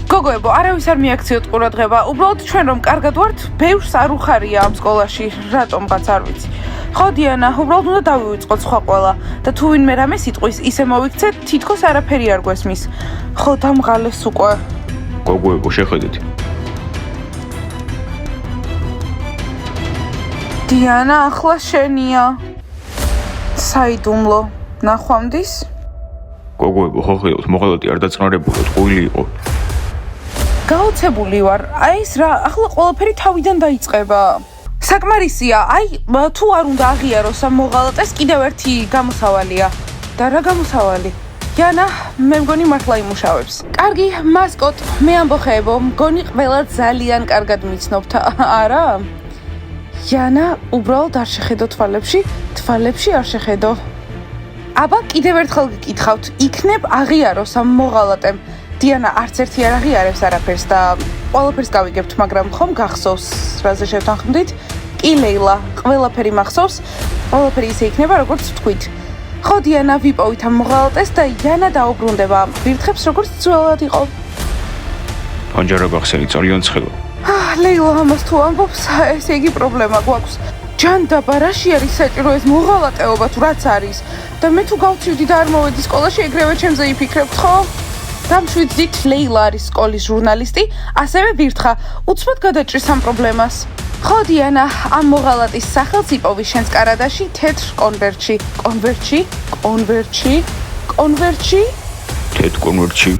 გოგოებო, არავის არ მიაქციოთ ყურადღება. უბრალოდ ჩვენ რომ კარგად ვართ, ბევრს არ უხარია ამ სკოლაში, რატომღაც არ ვიცი. ხო დიანა, უბრალოდ უნდა დავივიწყოთ სხვა ყველა და თუ ვინმე რამე სიტყვის ისე მოვიქცეთ, თითქოს არაფერი არ გვესმის. ხო, დამღალეს უკვე. გოგოებო, შეხედეთ. დიანა, ახლა შენია. საიდუმლო. ნახვამდის? გოგოებო, ხო ხედავთ, მოღალატე არ დაწნარებულა, ტყუილი იყო. გაოცებული ვარ. აი ეს რა, ახლა ყველაფერი თავიდან დაიწყება. საკმარისია, აი თუ არ უნდა აღიაროს ამ მოღალატეს, კიდევ ერთი გამოსავალია. და რა გამოსავალი?იანა, მე მგონი მართლა იმუშავებს. კარგი, მასკოტ, მე ამბოხეებო, მგონი ყველა ძალიან კარგად მიცნობთ, არა?იანა, უბრალოდ არ შეხედო თვალებში არ შეხედო. აბა, კიდევ ერთხელ გიკითხავთ, იქნებ აღიაროს ამ მოღალატემ. დიანა, არც ერთი არ აღიარებს არაფერს და ყველაფერს გავიგებთ, მაგრამ ხომ გახსოვს, რაზე შევთანხმდით? კი, ლეილა, ყველაფერი მახსოვს, ყველაფერი ისე იქნება, როგორც ვთქვით. ხო, დიანა, ვიპოვით ამ მოღალატეს და იანა დაუბრუნდება. ვირთხებს, როგორც ძველად იყო. ანჯარა გახსენი, ძალიან ცხელა. ლეილა, ამას თუ ამბობს, ესე იგი პრობლემა გვაქვს. ჯანდაბა, რაში არის საჭირო ეს მოღალატეობა თუ რაც არის? და მე თუ გავცივდი და არ მოვედი სკოლაში, ეგრევე ჩემზე იფიქრებთ, ხო? დამშვიდდით, ლეილა არის სკოლის ჟურნალისტი, ასევე ვირთხა, უცბად გადაჭრის ამ პრობლემას. ხო, დიანა, ამ მოღალატის სახელს იპოვი შენს კარადაში თეთრ კონვერტში. თეთრ კონვერტში?